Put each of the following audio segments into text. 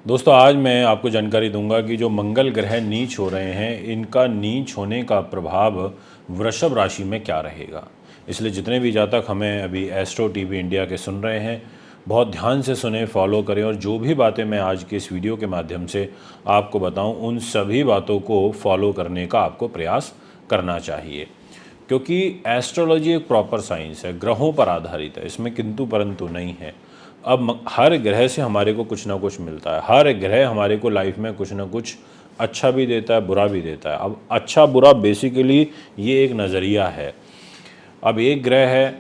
दोस्तों आज मैं आपको जानकारी दूंगा कि जो मंगल ग्रह नीच हो रहे हैं इनका नीच होने का प्रभाव वृषभ राशि में क्या रहेगा। इसलिए जितने भी जातक हमें अभी एस्ट्रो टीवी इंडिया के सुन रहे हैं बहुत ध्यान से सुने, फॉलो करें और जो भी बातें मैं आज के इस वीडियो के माध्यम से आपको बताऊं उन सभी बातों को फॉलो करने का आपको प्रयास करना चाहिए, क्योंकि एस्ट्रोलॉजी एक प्रॉपर साइंस है, ग्रहों पर आधारित है, इसमें किंतु परंतु नहीं है। अब हर ग्रह से हमारे को कुछ ना कुछ मिलता है, हर ग्रह हमारे को लाइफ में कुछ ना कुछ अच्छा भी देता है, बुरा भी देता है। अब अच्छा बुरा बेसिकली ये एक नज़रिया है। अब एक ग्रह है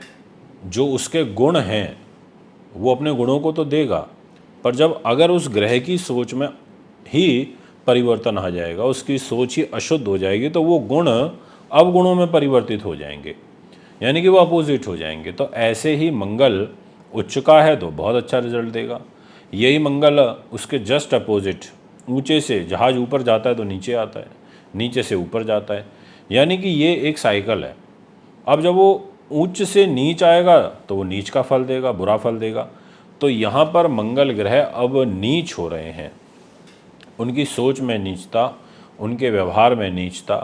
जो उसके गुण हैं वो अपने गुणों को तो देगा, पर जब अगर उस ग्रह की सोच में ही परिवर्तन आ जाएगा, उसकी सोच ही अशुद्ध हो जाएगी, तो वो गुण अवगुणों में परिवर्तित हो जाएंगे, यानी कि वो अपोजिट हो जाएंगे। तो ऐसे ही मंगल उच्च का है तो बहुत अच्छा रिजल्ट देगा, यही मंगल उसके जस्ट अपोजिट, ऊंचे से जहाज ऊपर जाता है तो नीचे आता है, नीचे से ऊपर जाता है, यानी कि ये एक साइकिल है। अब जब वो उच्च से नीच आएगा तो वो नीच का फल देगा, बुरा फल देगा। तो यहाँ पर मंगल ग्रह अब नीच हो रहे हैं, उनकी सोच में नीचता, उनके व्यवहार में नीचता,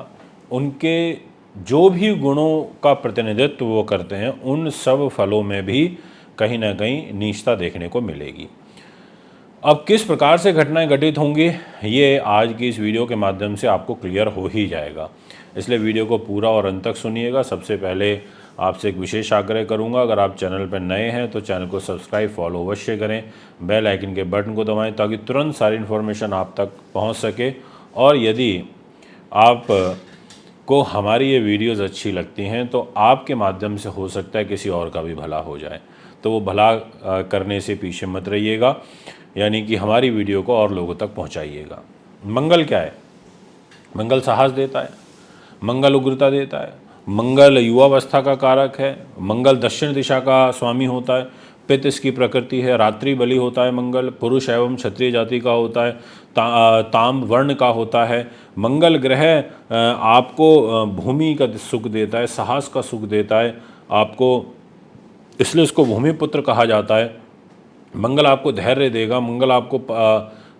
उनके जो भी गुणों का प्रतिनिधित्व वो करते हैं उन सब फलों में भी कहीं ना कहीं नीचता देखने को मिलेगी। अब किस प्रकार से घटनाएं घटित होंगी ये आज की इस वीडियो के माध्यम से आपको क्लियर हो ही जाएगा, इसलिए वीडियो को पूरा और अंत तक सुनिएगा। सबसे पहले आपसे एक विशेष आग्रह करूंगा, अगर आप चैनल पर नए हैं तो चैनल को सब्सक्राइब फॉलो अवश्य करें, बेल आइकन के बटन को दबाएं ताकि तुरंत सारी इन्फॉर्मेशन आप तक पहुंच सके। और यदि आप को हमारी ये वीडियोज़ अच्छी लगती हैं तो आपके माध्यम से हो सकता है किसी और का भी भला हो जाए, तो वो भला करने से पीछे मत रहिएगा, यानी कि हमारी वीडियो को और लोगों तक पहुंचाइएगा। मंगल क्या है? मंगल साहस देता है, मंगल उग्रता देता है, मंगल युवावस्था का कारक है, मंगल दक्षिण दिशा का स्वामी होता है, पित्त इसकी प्रकृति है, रात्रि बलि होता है, मंगल पुरुष एवं क्षत्रिय जाति का होता है, ताम वर्ण का होता है। मंगल ग्रह आपको भूमि का सुख देता है, साहस का सुख देता है आपको, इसलिए उसको भूमिपुत्र कहा जाता है। मंगल आपको धैर्य देगा, मंगल आपको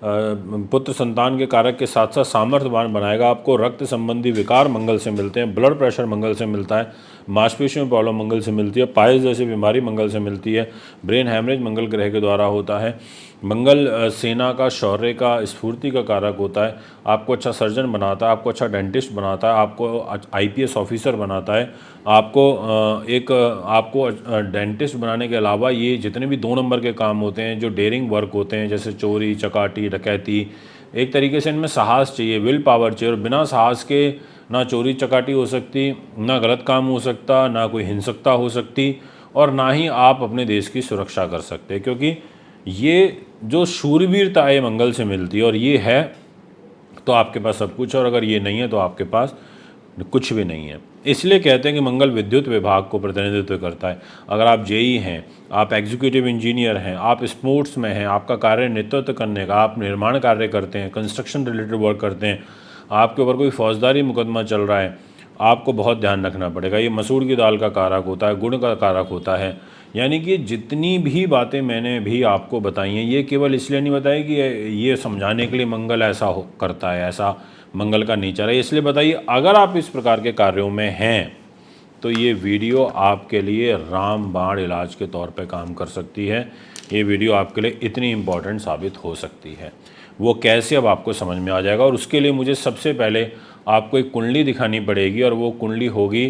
पुत्र संतान के कारक के साथ साथ सामर्थ्यवान बनाएगा। आपको रक्त संबंधी विकार मंगल से मिलते हैं, ब्लड प्रेशर मंगल से मिलता है, मांसपेशियों में प्रॉब्लम मंगल से मिलती है, पाइल्स जैसी बीमारी मंगल से मिलती है, ब्रेन हैमरेज मंगल ग्रह के द्वारा होता है। मंगल सेना का, शौर्य का, स्फूर्ति का कारक होता है, आपको अच्छा सर्जन बनाता है, आपको अच्छा डेंटिस्ट बनाता है, आपको आईपीएस ऑफिसर बनाता है। आपको डेंटिस्ट बनाने के अलावा ये जितने भी 2 नंबर के काम होते हैं, जो डेयरिंग वर्क होते हैं, जैसे चोरी चकाटी डकैती, एक तरीके से इनमें साहस चाहिए, विल पावर चाहिए, और बिना साहस के ना चोरी चकाटी हो सकती, ना गलत काम हो सकता, ना कोई हिंसकता हो सकती, और ना ही आप अपने देश की सुरक्षा कर सकते, क्योंकि ये जो शूरवीरता है मंगल से मिलती है, और ये है तो आपके पास सब कुछ है, और अगर ये नहीं है तो आपके पास कुछ भी नहीं है। इसलिए कहते हैं कि मंगल विद्युत विभाग को प्रतिनिधित्व करता है। अगर आप जेई हैं, आप एग्जीक्यूटिव इंजीनियर हैं, आप स्पोर्ट्स में हैं, आपका कार्य नेतृत्व करने का, आप निर्माण कार्य करते हैं, कंस्ट्रक्शन रिलेटेड वर्क करते हैं, आपके ऊपर कोई फौजदारी मुकदमा चल रहा है, आपको बहुत ध्यान रखना पड़ेगा। ये मसूर की दाल का कारक होता है, गुण का कारक होता है। यानी कि जितनी भी बातें मैंने भी आपको बताई हैं ये केवल इसलिए नहीं बताई कि ये समझाने के लिए मंगल ऐसा हो करता है, ऐसा मंगल का नेचर है, इसलिए बताइए। अगर आप इस प्रकार के कार्यों में हैं तो ये वीडियो आपके लिए रामबाण इलाज के तौर पे काम कर सकती है। ये वीडियो आपके लिए इतनी इम्पॉर्टेंट साबित हो सकती है। वो कैसे, अब आपको समझ में आ जाएगा। और उसके लिए मुझे सबसे पहले आपको एक कुंडली दिखानी पड़ेगी, और वो कुंडली होगी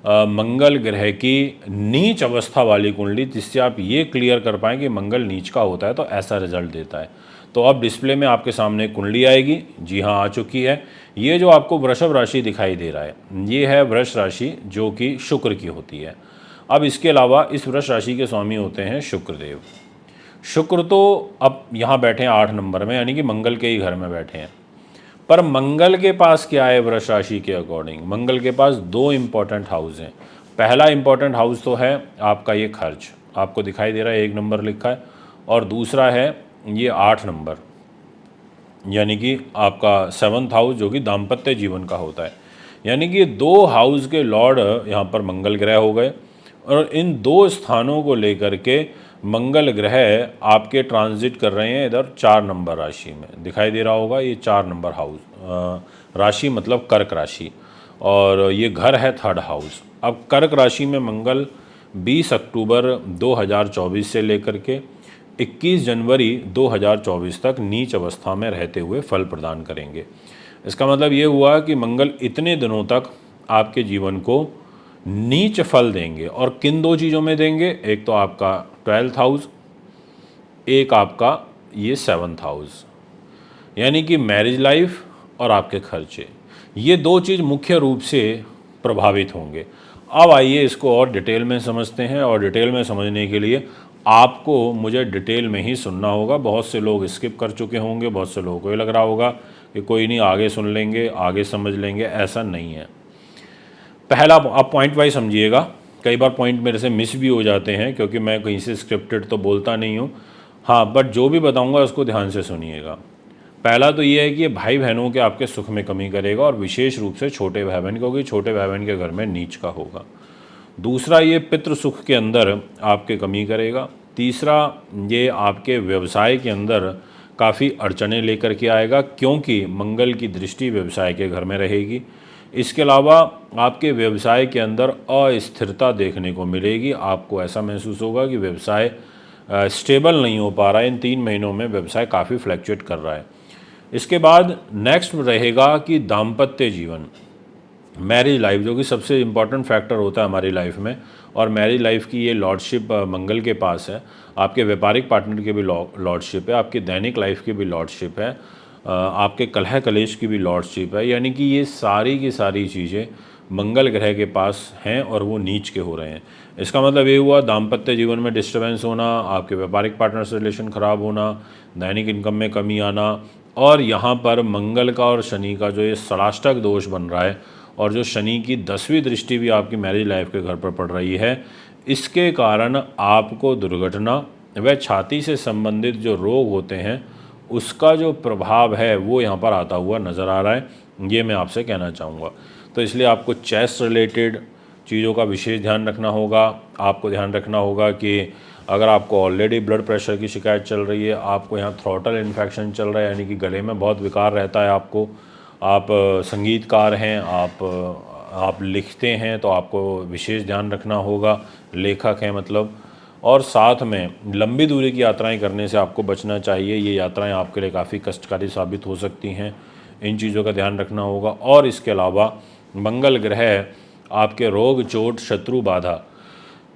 मंगल ग्रह की नीच अवस्था वाली कुंडली, जिससे आप ये क्लियर कर पाएँ कि मंगल नीच का होता है तो ऐसा रिजल्ट देता है। तो अब डिस्प्ले में आपके सामने कुंडली आएगी, जी हाँ आ चुकी है। ये जो आपको वृषभ राशि दिखाई दे रहा है ये है वृष राशि, जो कि शुक्र की होती है। अब इसके अलावा इस वृष राशि के स्वामी होते हैं शुक्रदेव। शुक्र तो अब यहाँ बैठे हैं 8 नंबर में, यानी कि मंगल के ही घर में बैठे हैं। पर मंगल के पास क्या है वृष राशि के अकॉर्डिंग? मंगल के पास 2 इंपॉर्टेंट हाउस हैं। पहला इंपॉर्टेंट हाउस तो है आपका ये खर्च, आपको दिखाई दे रहा है 1 नंबर लिखा है, और दूसरा है ये 8 नंबर, यानी कि आपका 7th हाउस, जो कि दाम्पत्य जीवन का होता है। यानी कि 2 हाउस के लॉर्ड यहाँ पर मंगल ग्रह हो गए, और इन 2 स्थानों को लेकर के मंगल ग्रह आपके ट्रांजिट कर रहे हैं इधर 4 नंबर राशि में, दिखाई दे रहा होगा ये 4 नंबर हाउस, राशि मतलब कर्क राशि, और ये घर है 3rd हाउस। अब कर्क राशि में मंगल 20 अक्टूबर 2024 से लेकर के 21 जनवरी 2024 तक नीच अवस्था में रहते हुए फल प्रदान करेंगे। इसका मतलब ये हुआ कि मंगल इतने दिनों तक आपके जीवन को नीच फल देंगे, और किन 2 चीज़ों में देंगे, एक तो आपका 12th हाउस, एक आपका ये 7th हाउस, यानी कि मैरिज लाइफ और आपके खर्चे, ये 2 चीज़ मुख्य रूप से प्रभावित होंगे। अब आइए इसको और डिटेल में समझते हैं, और डिटेल में समझने के लिए आपको मुझे डिटेल में ही सुनना होगा। बहुत से लोग स्किप कर चुके होंगे, बहुत से लोगों को ये लग रहा होगा कि कोई नहीं, आगे सुन लेंगे, आगे समझ लेंगे, ऐसा नहीं है। पहला आप पॉइंट वाइज समझिएगा, कई बार पॉइंट मेरे से मिस भी हो जाते हैं क्योंकि मैं कहीं से स्क्रिप्टेड तो बोलता नहीं हूँ। हाँ, बट जो भी बताऊँगा उसको ध्यान से सुनिएगा। पहला तो ये है कि ये भाई बहनों के आपके सुख में कमी करेगा, और विशेष रूप से छोटे भाई बहन, क्योंकि छोटे भाई बहन के घर में नीच का होगा। दूसरा, ये पितृ सुख के अंदर आपके कमी करेगा। तीसरा, ये आपके व्यवसाय के अंदर काफ़ी अड़चने लेकर के आएगा, क्योंकि मंगल की दृष्टि व्यवसाय के घर में रहेगी। इसके अलावा आपके व्यवसाय के अंदर अस्थिरता देखने को मिलेगी। आपको ऐसा महसूस होगा कि व्यवसाय स्टेबल नहीं हो पा रहा है। इन 3 महीनों में व्यवसाय काफ़ी फ्लैक्चुएट कर रहा है। इसके बाद नेक्स्ट रहेगा कि दाम्पत्य जीवन, मैरिज लाइफ, जो कि सबसे इम्पॉर्टेंट फैक्टर होता है हमारी लाइफ में, और मैरिज लाइफ की ये लॉर्डशिप मंगल के पास है। आपके व्यापारिक पार्टनर की भी लॉर्डशिप है, आपकी दैनिक लाइफ की भी लॉर्डशिप है, आपके कलह कलेश की भी लॉर्डशिप है, यानी कि ये सारी की सारी चीज़ें मंगल ग्रह के पास हैं और वो नीच के हो रहे हैं। इसका मतलब ये हुआ दाम्पत्य जीवन में डिस्टर्बेंस होना, आपके व्यापारिक पार्टनर से रिलेशन ख़राब होना, दैनिक इनकम में कमी आना, और यहाँ पर मंगल का और शनि का जो ये षडाष्टक दोष बन रहा है, और जो शनि की 10वीं दृष्टि भी आपकी मैरिज लाइफ के घर पर पड़ रही है, इसके कारण आपको दुर्घटना व छाती से संबंधित जो रोग होते हैं उसका जो प्रभाव है वो यहाँ पर आता हुआ नज़र आ रहा है। ये मैं आपसे कहना चाहूँगा। तो इसलिए आपको चेस्ट रिलेटेड चीज़ों का विशेष ध्यान रखना होगा। आपको ध्यान रखना होगा कि अगर आपको ऑलरेडी ब्लड प्रेशर की शिकायत चल रही है, आपको यहाँ थ्रोटल इन्फेक्शन चल रहा है, यानी कि गले में बहुत विकार रहता है आपको, आप संगीतकार हैं, आप लिखते हैं, तो आपको विशेष ध्यान रखना होगा, लेखक हैं मतलब, और साथ में लंबी दूरी की यात्राएं करने से आपको बचना चाहिए। ये यात्राएं आपके लिए काफ़ी कष्टकारी साबित हो सकती हैं, इन चीज़ों का ध्यान रखना होगा। और इसके अलावा मंगल ग्रह आपके रोग चोट शत्रु बाधा,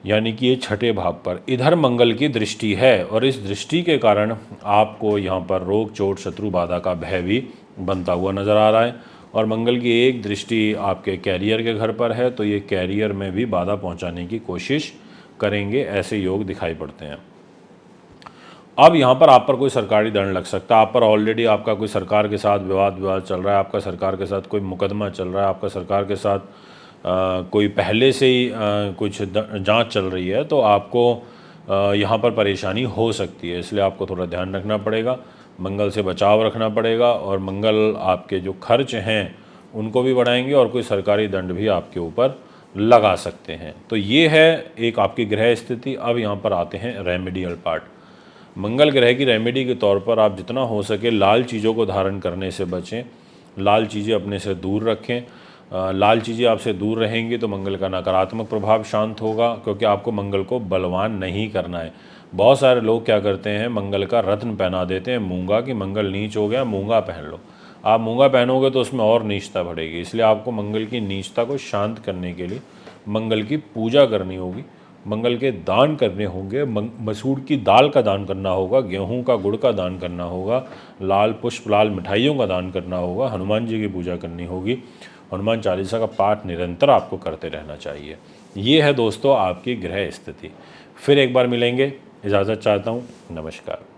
यानी कि ये 6ठे भाव पर इधर मंगल की दृष्टि है, और इस दृष्टि के कारण आपको यहाँ पर रोग चोट शत्रु बाधा का भय भी बनता हुआ नज़र आ रहा है। और मंगल की एक दृष्टि आपके कैरियर के घर पर है, तो ये कैरियर में भी बाधा पहुँचाने की कोशिश करेंगे, ऐसे योग दिखाई पड़ते हैं। अब यहाँ पर आप पर कोई सरकारी दंड लग सकता है। आप पर ऑलरेडी आपका कोई सरकार के साथ विवाद चल रहा है, आपका सरकार के साथ कोई मुकदमा चल रहा है, आपका सरकार के साथ कोई पहले से ही कुछ जांच चल रही है, तो आपको यहाँ पर परेशानी हो सकती है। इसलिए आपको थोड़ा ध्यान रखना पड़ेगा, मंगल से बचाव रखना पड़ेगा, और मंगल आपके जो खर्च हैं उनको भी बढ़ाएंगे, और कोई सरकारी दंड भी आपके ऊपर लगा सकते हैं। तो ये है एक आपकी ग्रह स्थिति। अब यहाँ पर आते हैं रेमेडियल पार्ट। मंगल ग्रह की रेमेडी के तौर पर आप जितना हो सके लाल चीज़ों को धारण करने से बचें, लाल चीज़ें अपने से दूर रखें। लाल चीज़ें आपसे दूर रहेंगी तो मंगल का नकारात्मक प्रभाव शांत होगा, क्योंकि आपको मंगल को बलवान नहीं करना है। बहुत सारे लोग क्या करते हैं, मंगल का रत्न पहना देते हैं मूंगा, कि मंगल नीच हो गया, मूंगा पहन लो। आप मूंगा पहनोगे तो उसमें और नीचता बढ़ेगी। इसलिए आपको मंगल की नीचता को शांत करने के लिए मंगल की पूजा करनी होगी, मंगल के दान करने होंगे, मसूर की दाल का दान करना होगा, गेहूं का गुड़ का दान करना होगा, लाल पुष्प लाल मिठाइयों का दान करना होगा, हनुमान जी की पूजा करनी होगी, हनुमान चालीसा का पाठ निरंतर आपको करते रहना चाहिए। ये है दोस्तों आपकी ग्रह स्थिति। फिर एक बार मिलेंगे, इजाज़त चाहता हूँ, नमस्कार।